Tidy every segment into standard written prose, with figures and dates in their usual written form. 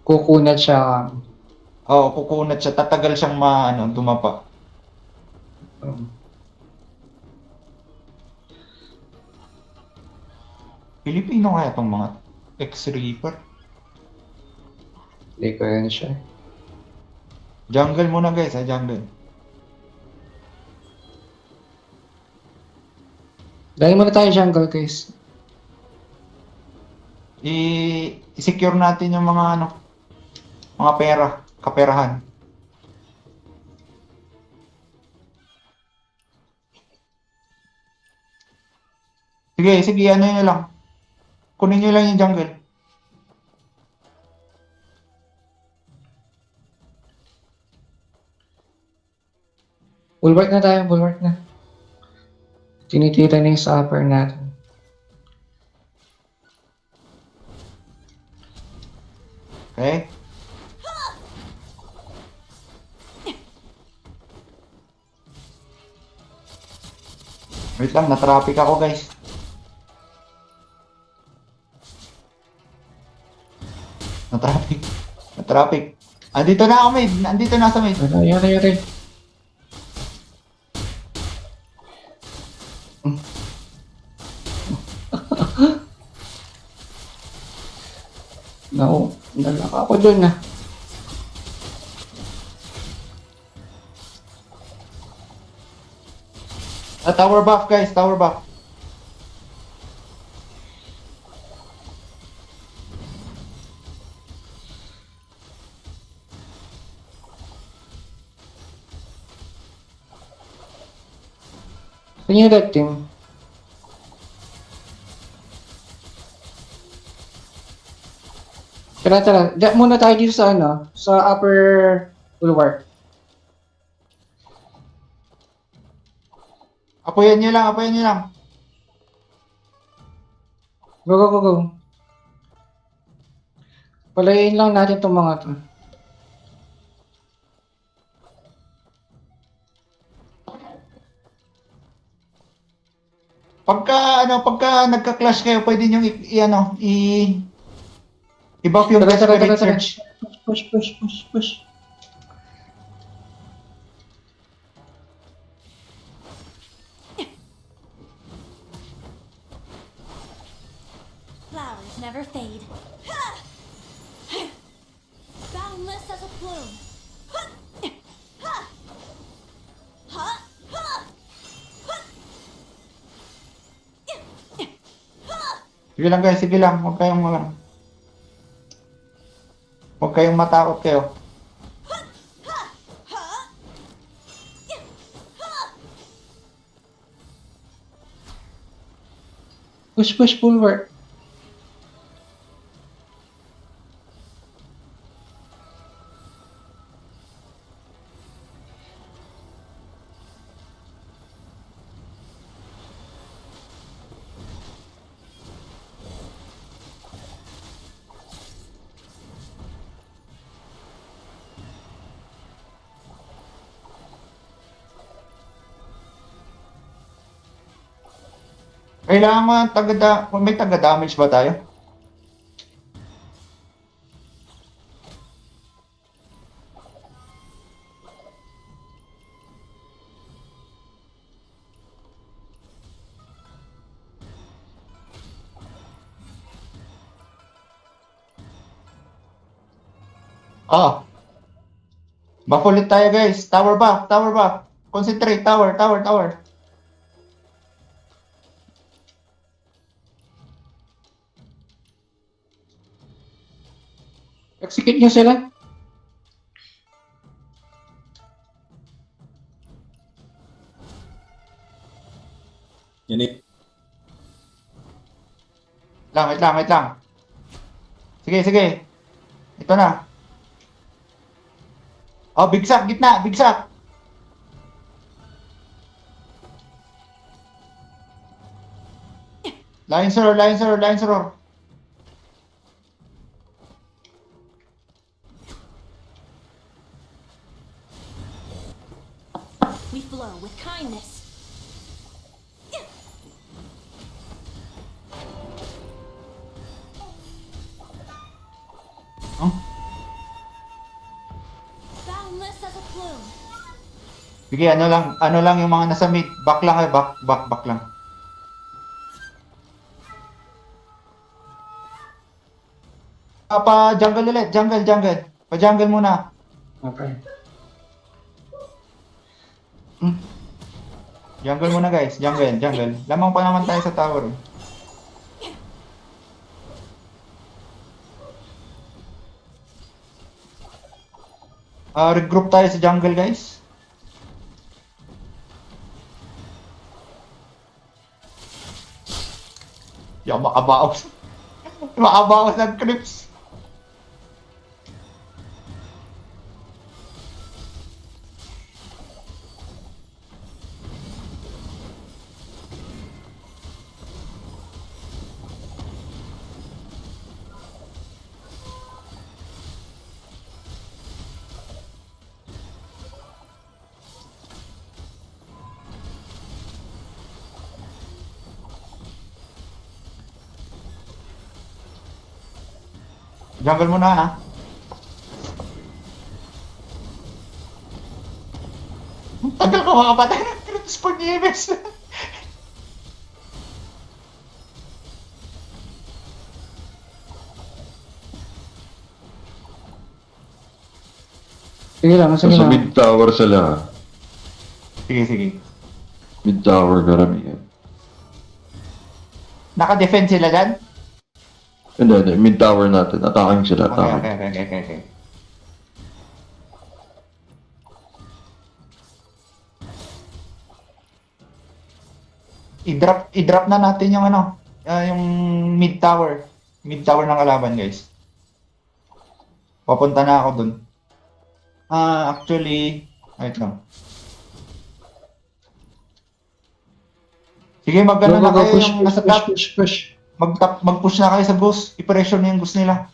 kukunat siya. Oo, kukunat siya. Tatagal siyang dumapa. Um, Pilipino kaya tong mga ex-reaper? Hindi ko yun siya. Jungle muna guys, jungle. Dahil muna tayo jungle, guys. I-secure natin yung mga mga pera, kaperahan. Sige, sige, ano nyo lang. Kunin nyo lang yung jungle. Bulwark na tayo, bulwark na. Tinitira na yung sa upper natin. Okay? Wait lang, na-traffic ako guys. Na-traffic. Na-traffic. Andito na ako, mid. Andito na sa mid. Yari, yari. No, nalaka ako dun ah. Tower buff guys, tower buff. Saan yung red team? Tara, tara. Diyan muna tayo dito sa sa upper bulwark. Apoyan nyo lang, apoyan nyo lang. Go, go, go, go. Palayin lang natin itong mga to. Pagka nagka-clash kayo, pwede nyo i-buff yung Tara, tara, tara, Desperate tara. Search. Push, push, push, push. Flowers never fade. Boundless as a plume. Sige lang guys, sige lang. Huwag kayong matakot kayo. Push, push, bulwark. Kailangan may taga-damage ba tayo? Ah, buff ulit tayo guys. Tower buff, tower buff. Concentrate, tower, tower, tower. Execute nyo sila. Yanip. Wait lang, wait lang. Sige, sige. Ito na. Oh, bigsak, gitna, bigsak. Lions roar, lions roar, lions roar. We flow with kindness. Oh, plume. Sige, ano lang yung mga nasa mid. Back lang kayo, back lang. Pa-jungle ulit, jungle. Pa-jungle muna. Okay. Jungle muna guys, jungle. Lamang pa naman tayo sa tower. Regroup tayo sa jungle guys. Yung makabawas. Makabawas ng creeps. Jungle muna ha. Tagal ko makapatay ng creeps pag Nieves. Sige lang, sige Nasa lang. mid tower sila. Sige. Mid tower karamihan. Naka-defend sila dyan? Hindi. Mid tower natin. Attacking sila. Attacking. Okay. I-drop na natin yung yung mid tower. Mid tower ng kalaban, guys. Papunta na ako dun. Actually, wait lang. Sige, magano na kayo yung nasa top. Push. Mag-push na kayo sa boost. I-pressure na yung boost nila.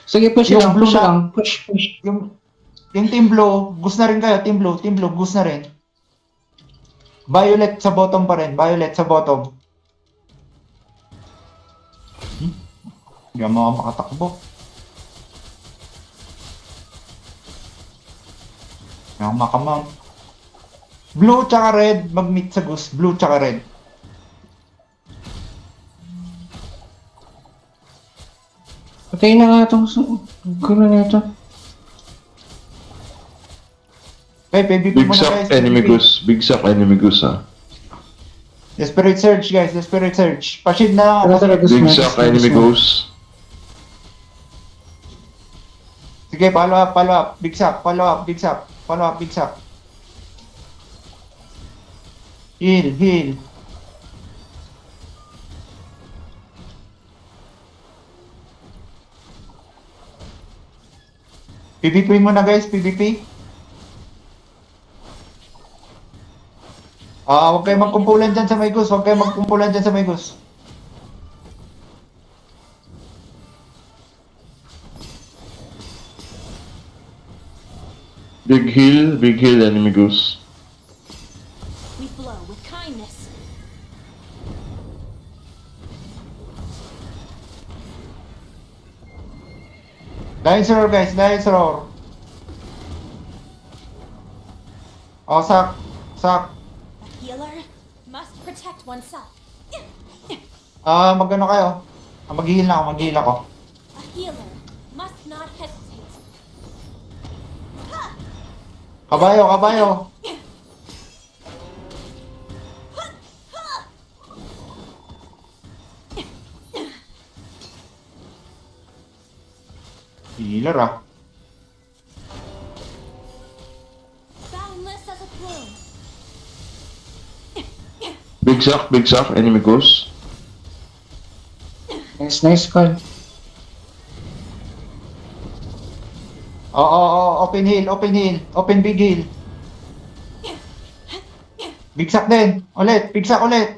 Sige, push Yung lang, blue push na- lang. Push. Yung team blue, boost na rin kayo. Team blue, boost na rin. Violet sa bottom pa rin. Violet sa bottom. Hindi mo makatakbo. Hindi ako makamount. Blue tsaka red, mag-meet sa goose. Blue tsaka red. Patayin na nga itong gulo na ito. Okay, PvP Big muna Sack guys. enemy PvP. goose. Big Sack enemy goose ha. Desperate search guys, desperate search. Pa-shield na lang ako. Tara, Big Gusto Sack na. enemy goose. Sige, follow up. Big Sack, follow up. Heal. PvP muna guys, PvP. Huwag kayo magkumpulan dyan sa may goose. Big hill enemy goose. We flow with kindness. Dahil roar guys, sak. A healer must protect oneself. Magano kayo? Mag-heal ako. A healer must not hesitate. Kabayo. Healer Boundless as a plume. Big Sack enemy goose. Nice call. Open big heal. Big Sack din. Big Sack ulit.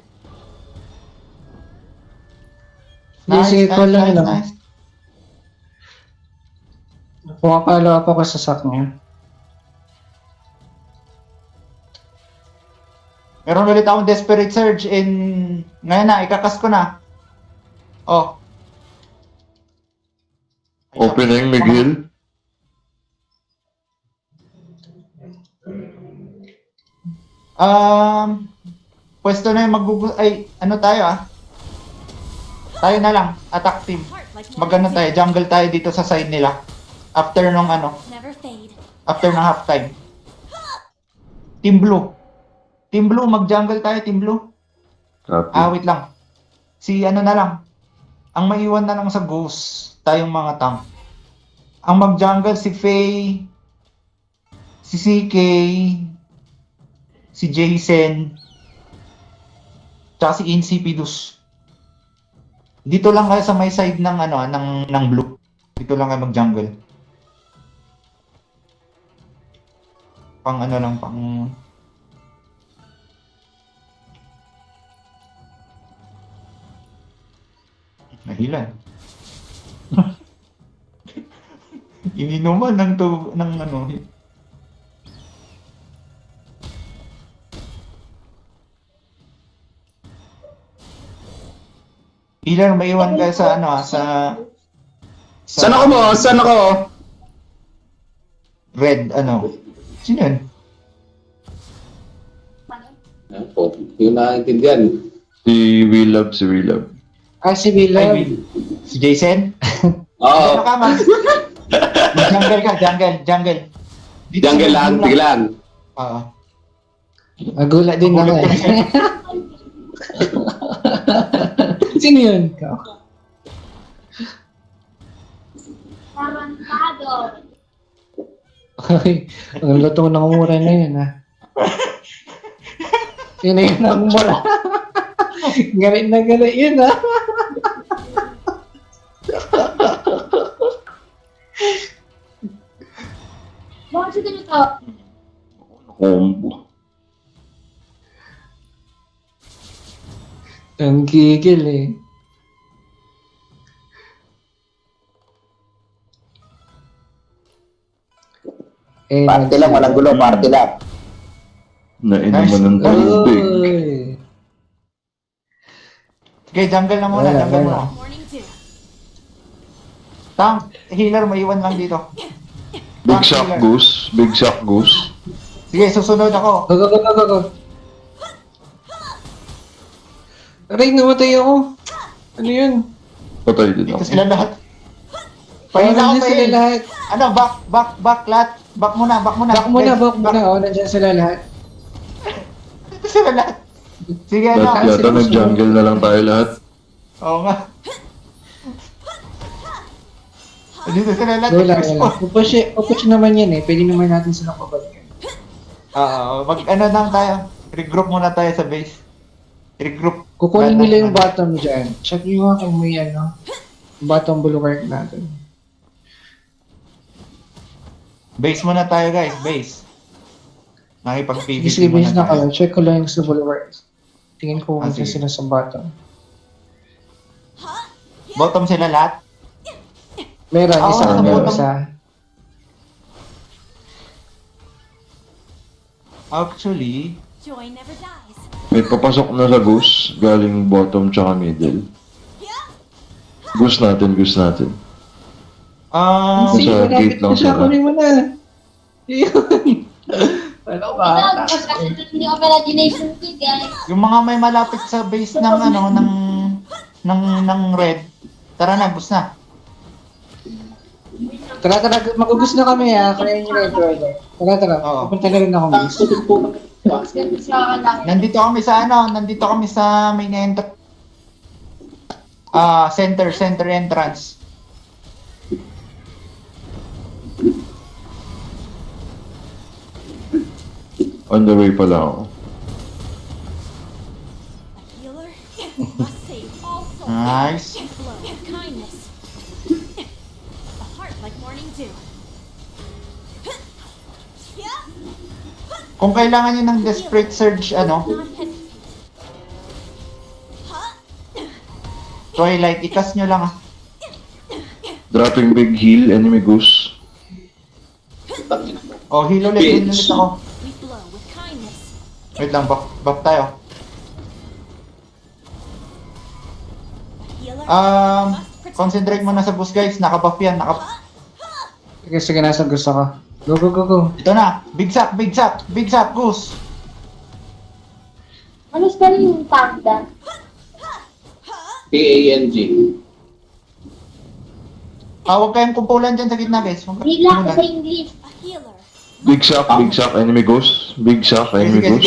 Sige, call lang lang. Nice. Pumapalo ako sa sack niya. Meron ulit akong desperate surge ngayon na, ikakas ko na. Opening big hill. Pwesto na yung ay, ano tayo Tayo na lang, attack team. Heart like Magano morning tayo, jungle tayo dito sa side nila. After nung dew. Never fade. after ng halftime. Team Blue. Team Blue, mag-jungle tayo, Team Blue. Copy. Wait lang. Si ano na lang. Ang maiwan na lang sa Ghost, tayong mga tank. Ang mag-jungle si Faye, si CK, si Jason, tsaka si Insipidus. Dito lang kayo sa may side ng ng blue. Dito lang kayo mag-jungle. Pang ano lang, pang nahilan. Ininuman ng ano. Healer, may iwan ka sa Saan ako, boss? Saan ako? red, Sino yun? Yung nakaintindihan. Si Willab, si Willab. Si Willow. Si Jason? Oo. Ano ka, man? Jungle ka, jungle. Dito Jungle sa lang, blue tiglan. Oo. Magulat din ako Magulat kami eh. Sino yun? Ikaw? Ay, ang luto ng mura na yun Sino yun ang mura? Galit na galit yun Combo. Ang gigil eh. Party lang, walang gulo, party lang. Nainuman ng Nice. tubig. Uy. Okay, jungle na muna, Wala, jungle wala. muna. Morning dew. Tank, healer, may iwan lang dito. Big shock goose. Big shock goose. Sige, susunod ako. Go. Aray, namatay ako. Ano yun? Patay din Dito ako. sila lahat. Parang Pahin ako, nandiyan sila pahin. lahat. Back, lahat. Back muna. Back muna. Oh, nandiyan sila lahat. Dito sila lahat. Sige, Lahat yata nag-jungle na lang tayo lahat. Oo nga. Dito sila lahat. Wala. Oh. Pupush naman yan eh. Pwede naman natin silang pabalikan. Lang tayo. Regroup muna tayo sa base. Regroup. Kukunin Lahat nila yung ng- bottom dyan. Check nyo nga kung may bottom bulwark natin. Base muna tayo, guys. Base. Nakipag-PvP Sige, muna base na tayo. kayo. Check ko lang yung sa bulwark. Tingin ko kung sige. sila sa bottom. Bottom sila lahat. Meron, Oo, isa. sa Meron bottom. isa. Actually, Joy never dies. May papasok na sa goose. Galing bottom tsaka middle. Goose natin. Sige, Nasa malapit gate lang na siya. sila. Kunin mo na. Yun. Ano ba? Hindi ko imagination ko, guys. yung mga may malapit sa base ng ng red. Tara na, bus na. Tara, magugus na kami Kaya nyo na yung brother. Tara. Oo. Pupunta na rin ako, miss. Nandito kami sa main entrance. Center entrance. On the way pala ako. A healer must save all souls. Nice. And flow with kindness. A heart like morning dew. Kung kailangan nyo ng desperate surge, Not hesitate. Twilight, ikas nyo lang. Dropping big heal, enemy goose. Heal ulit ako. We flow with kindness. Wait lang, back tayo. A healer must protect Concentrate muna sa boss, guys. Nakabuff yan. Sige, nasa gusto ko. Go. Ito na. Big sack, goose. Ano spell yung panda? P-A-N-G. Huwag kayong kumpulan dyan sa gitna, guys. Hindi lang sa English. A healer. Big shock, enemy ghost. Big shock, enemy Sige, ghost.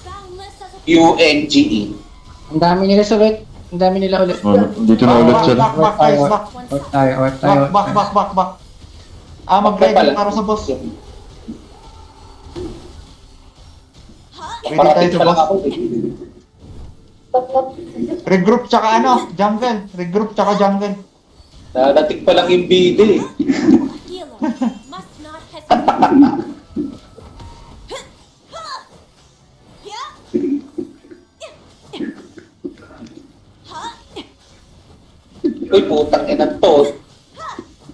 Boundless as a P-A-U-N-G-E. Ang dami nila sa ulit. Ang dami nila ulit. Oh, dito na ulit sila. Back, guys, back. one Work side. tayo, work tayo. Back. Mag-ready para sa boss. Ready tayo sa boss. Regroup tsaka jungle. Regroup tsaka jungle. Nadating pa lang yung bide. A healer must not hesitate. Uy, putang ina to.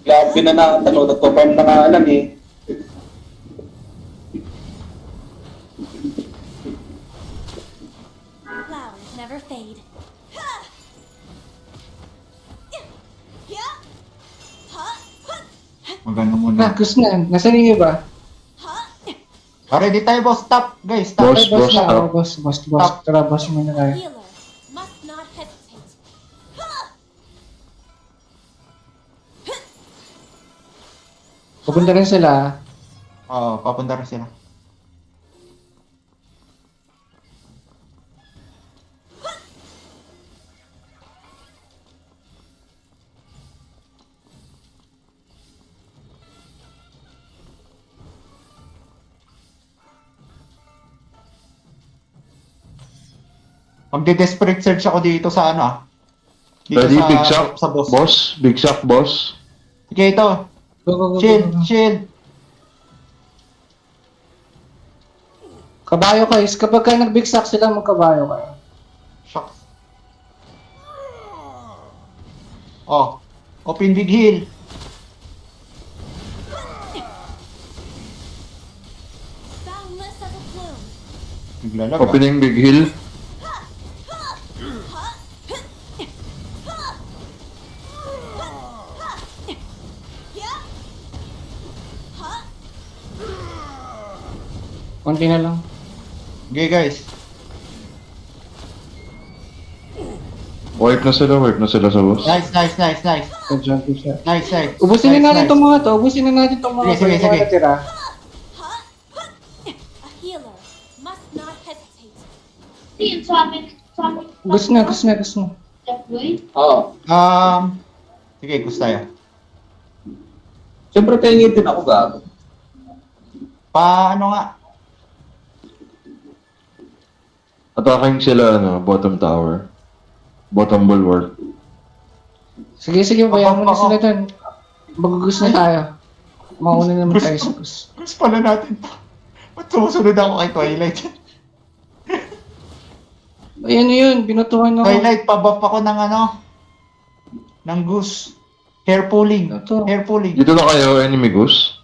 Grabe na nakatalo. Nagpa-farm na nga lang eh. Flowers never fade. Magano Ah, muna. gusto na. Nasaan yung iba? Ready tayo, boss. Stop, guys. Stop. Boss, Ay, boss na. stop. Boss. Tara, boss muna A tayo. healer must not hesitate. Pupunta rin sila. Oo, papunta rin sila. Magde-desperate search ako dito sa Dito Ready, sa, big shock. sa boss. Boss, big shock, boss. Sige, ito. Go. Shield, shield. Kabayo guys. Kapag kayo nag-big sack sila, magkabayo kayo. Shucks. Oh, open big hill. Boundless as a plume. Naglalag. Opening big hill. Konti na lang. Okay, guys. Wipe na sila sa boss. Nice. Good job, good job. Nice. Ubusin na natin nice. itong mga to. Ubusin na natin itong mga Sige, sige. natira. A healer must not hesitate. Yun, sa amin. Gusto na. Deploy. Oo. Sige, gusto tayo. Siyempre tingin din ako gago. Paano nga? Attacking sila, bottom tower. Bottom bulwark. Sige, bayan mo na Ako. sila dun. Magugus na tayo. Mauna naman tayo sa gus. Gusto pala natin. Ba't sumusunod ako kay Twilight? Ayan yun, binutuhan ako. Twilight, pabuff ako ng ng goose. Hair pulling. Ito. Hair pulling. Dito na kayo, enemy goose.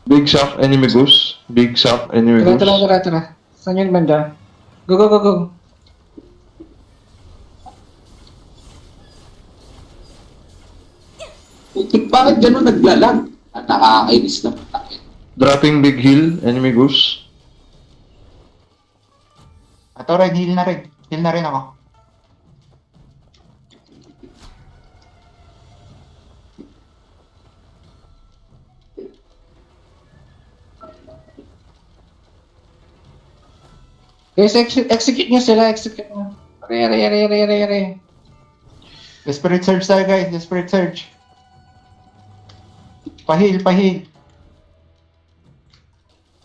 Big shock, enemy goose. Big shock, enemy goose. Tara. Saan yun banda? Go. Putik, bakit gano'n naglalag? At nakakainis na patakin. Dropping big hill, enemy goose. Ato rin, heal na rin. Heal na rin ako. Guys, execute nyo sila. Are. Desperate search tayo, guys. Desperate search. Pahil.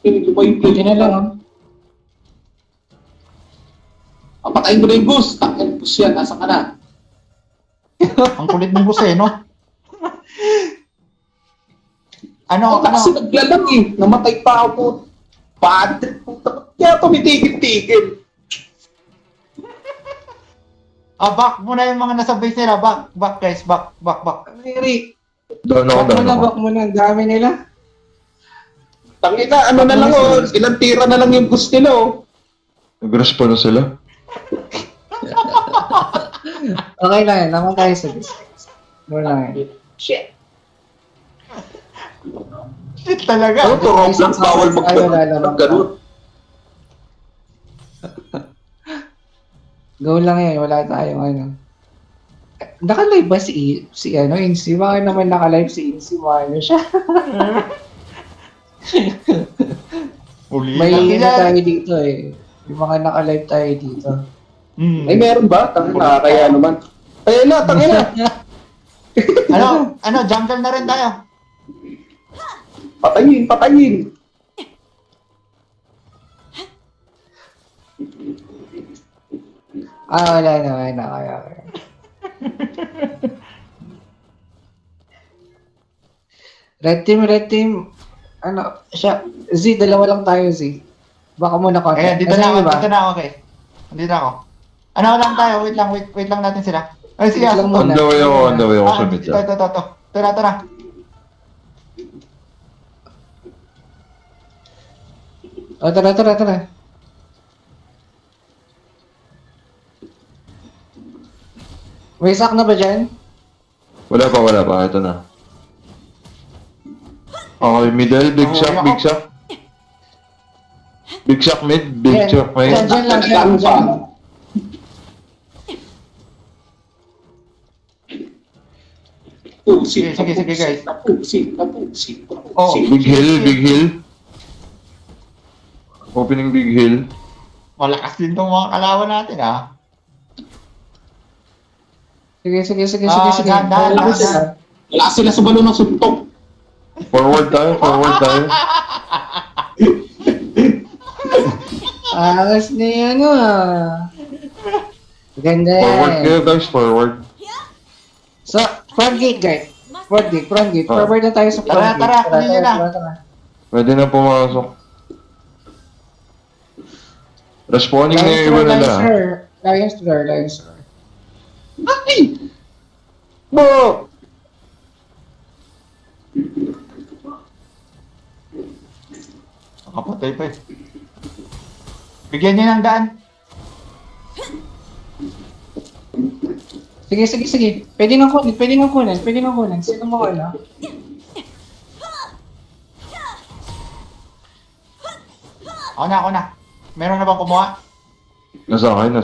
Konti na lang. Papatayin mo na yung goose. Takin, goose yan. Nasa ka na. Ang kulit ng goose no? Kasi naglalag eh. Namatay pa ako. Bad trip po. Kaya tumitigil-tigil. Back muna yung mga nasa base nila. Back, guys. Back. Ari, Down ako. bak mo na. Ang dami nila. Tangina, ano na lang oh. Ilang tira na lang yung goose nila oh. Nag-respawn na sila. Okay lang yan. Naman tayo sa gus. More lang yan. Shit. Shit talaga. Ano to, Roblox, bawal mag ganun. Go lang yan, wala tayong ano. Naka-live ba si Insi? Baka naman naka-live si Insi, ano siya. Uli May lang ano yan. tayo dito eh. Yung mga naka-live tayo dito. Ay, meron ba? Tangin na, kaya naman. Ayun na, tangin na. Ano, jungle na rin tayo. Patayin, patayin. Wala na, kaya. Red team. Ano, siya, Z, dalawa lang tayo, Z. Baka muna konti. Ayan, dito Asan na ako, yung iba? dito na ako, okay. Dito ako. Ano lang tayo, wait lang natin sila. Ay, sige, Wait lang aso to. muna. On the way ako sa mid. Ito. Tara. Tara. May sak na ba dyan? Wala pa. Ito na. Okay, middle, big Oh, shock, yun big ako. shock. Big shock mid, big Ayan. shock main. Dyan lang. Pusit, Sige, guys. Pusit. Oh. Big hill. Opening big hill. Malakas din tong mga kalawan natin, ah. Sige. Dahan. Wala sila sa balon ng suntok. Forward tayo. Angas na yan Ganda Forward yan. kayo guys, forward. So, front gate, guys. Front gate. Ah. Forward na tayo sa front gate. Tara, kunin nyo na. Tara. Pwede na pumasok. Respawning na yung iba nila. Lions door. Ay! Bo! Nakapatay pa eh. Bigyan niyo ng daan. Sige. Pwede nang kunin. Sino mo ano? Ako na. Meron na bang kumuha? Nasa akin.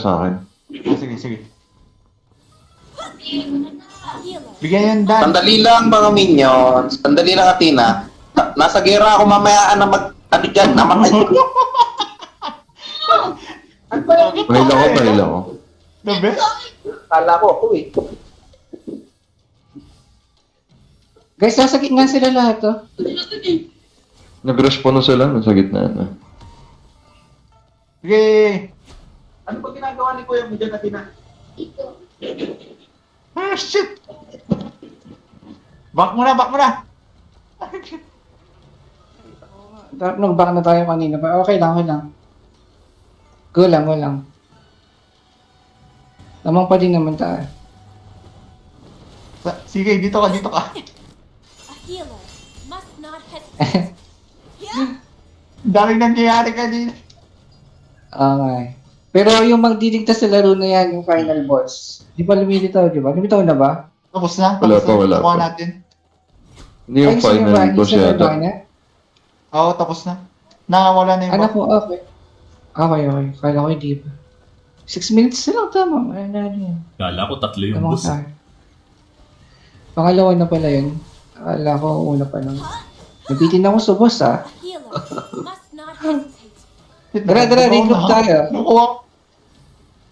Sige. Healer. Bigyan niyo ng daan. Sandali lang mga minions. Sandali lang, Athena. Nasa gera ako mamayaan na ano dyan, namatay. Ano ba yung Mahila ko. Labi? Kala ko ako eh. Guys, nasa gitna sila lahat, oh. Nag-respawn na sila, nasa gitna na. Sige. Ano ba ginagawa ni Kuya mo dyan, Athena? Ito. Ah, shit. Back mo na. Nag-back na tayo kanina pa. Okay lang. Go lang. Lamang pa din naman tayo. Sige, dito ka. A healer must not hesitate. Daming nangyayari ka din. Okay. Pero yung magdidigtas sa laro na yan, yung final boss. Di ba lumilitaw, di ba? Lumitaw na ba? Tapos na. Wala pa. Kuha natin. Hindi yung final boss yata. Oo, tapos na. Nakawala na yung Anak ko, okay. Okay. Kala ko hindi pa. 6 minutes na lang, tama. Ano yan? Kala ko 3 yung Tama boss. ka. Pangalawa na pala yun. Akala ko una pa lang. Nabitin ako sa boss, A ah. healer must not hesitate. Dara, regroup tayo. Nakuha.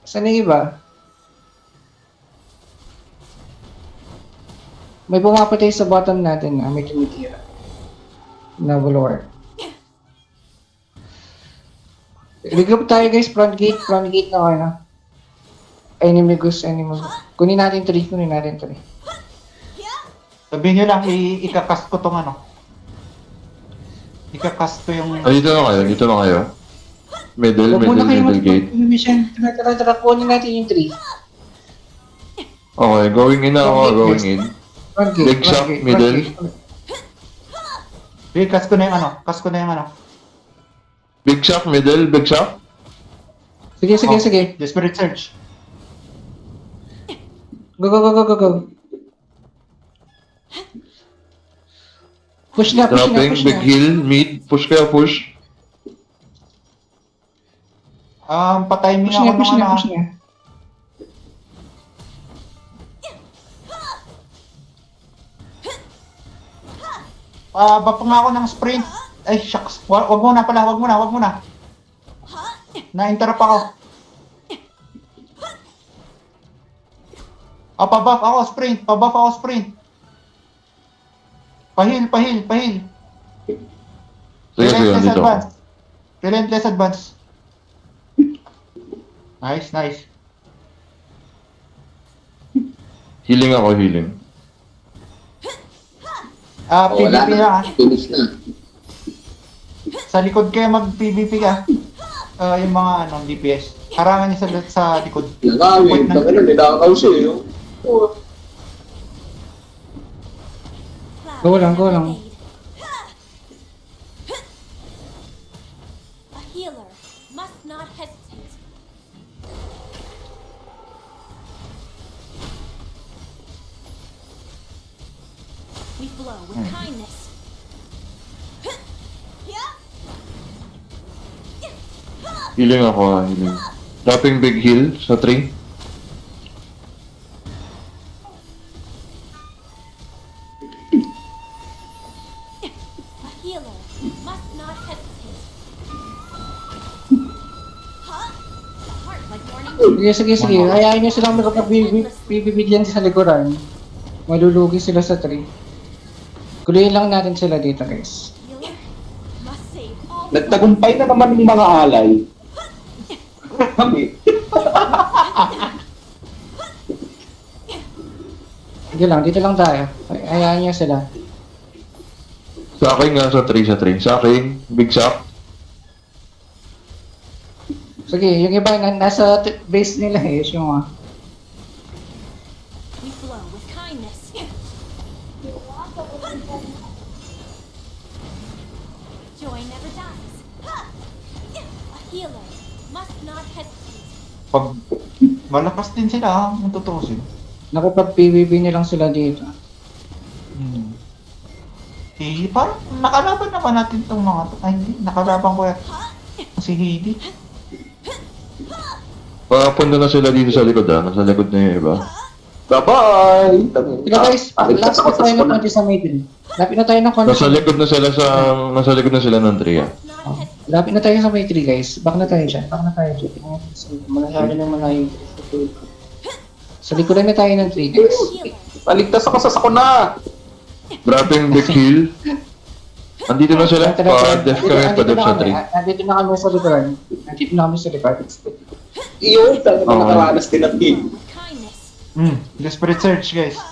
Saan yung iba? May pumapatay sa bottom natin na may tumitira. Na bulwark. Regroup tayo guys, front gate na kayo. Enemy goes. Kunin natin 3. Sabihin nyo lang, ikakast ko tong ano. Ikakast ko yung... Dito na kayo. Middle gate. Mission. Tara, kunin natin yung 3. Okay, going in na ako, going in. Front gate. Big shot, middle. Sige, cast ko na yung ano. Big shock, middle, big shock. Sige. Desperate Search. Go. Push na, push na, Dropping, push big na. heal, mid, push kaya push. Pa-timing Push ako na, ng push na, ano. push na. Bapa nga ako ng sprint. Ay, shucks. Wag muna pala, wag muna. Na-interrupt ako. Pa-buff ako, sprint. Pahil. Sige, dito ako. Relentless advance. Nice. Healing ako, healing. Wala PvP lang na. ah. Finish na. Sa likod kayo mag-PvP ka. Yung mga DPS. Harangan niya sa likod. Nangawin. Tangina, nilakaw siya eh. Oh. Go lang, go lang. A healer must not hesitate. We flow with kindness. Healing ako, healing. Dropping big heal sa 3. A healer must not hesitate. A heart like morning. Sige. Hayaan nyo silang makapag-PvP dyan sa likuran. Malulugi sila sa 3. Kulihin lang natin sila dito, guys. Healer must save all. Nagtagumpay na naman ng mga alay. Kami. Sige lang, dito lang tayo. Hayaan nyo sila. Sa akin nga sa 3. Sa akin, big shock. Sige, yung iba nasa base nila eh. Yung We flow with kindness. Joy never dies. A healer must not hesitate. Pag malakas din sila, kung tutusin. nakapag-PvP nilang sila dito. Parang nakalaban naman natin itong mga to. Ay, hindi. Nakalaban ko yan. Si Heidi. Papunta na sila dito sa likod Nasa likod na yung iba. Bye-bye. Sige guys, last na tayo ng konti sa middle. Lapit na tayo ng konti. Nasa likod na sila ng 3 Must not hesitate. Lapit na tayo sa may 3 guys. Back na tayo dyan. Masyado na malayo. Sa likuran na tayo ng 3 guys. Healer. Paligtas ako sa sakuna. Dropping big heal. Andito na sila. Pa-def kami, pa-def sa 3. Nandito na kami sa likuran. Iyo, talaga Oo. nakaranas din ang team. With kindness. Desperate search, guys. A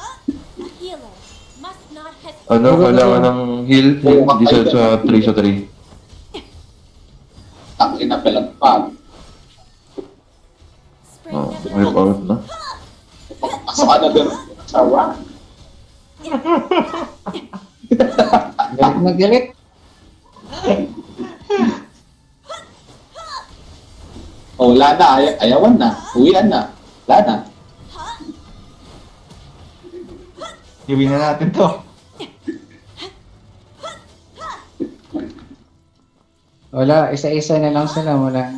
healer must not hesitate. Kailangan ng heal. Hindi sa 3. Ang inapelagpag. Spring Oh, never wipe out ends. na. Pasok ka na din. Sawa. Galit na galit. Oh, wala na. Ayawan na. Uwian na. Wala na. Gawin na natin to. Wala, isa-isa na lang sila. Wala.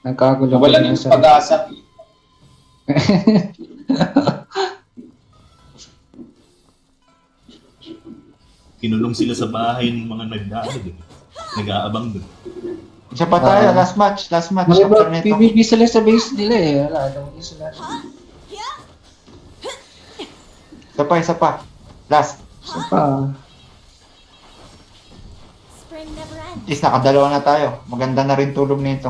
Nagkagulo. Wala na yung pag-asa. Kinulong sila sa bahay ng mga nag-aabang doon. Isa pa tayo, last match after nito. PvP sila sa base nila eh. Wala, hindi sila. Isa pa. Last. Isa pa. Spring never ends. At least nakadalawa na tayo. Maganda na rin tulog nito.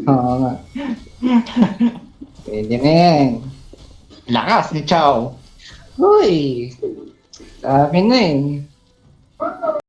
Oo nga. Pwede na yan. Lakas ni Chow. Uy! Sa akin na eh.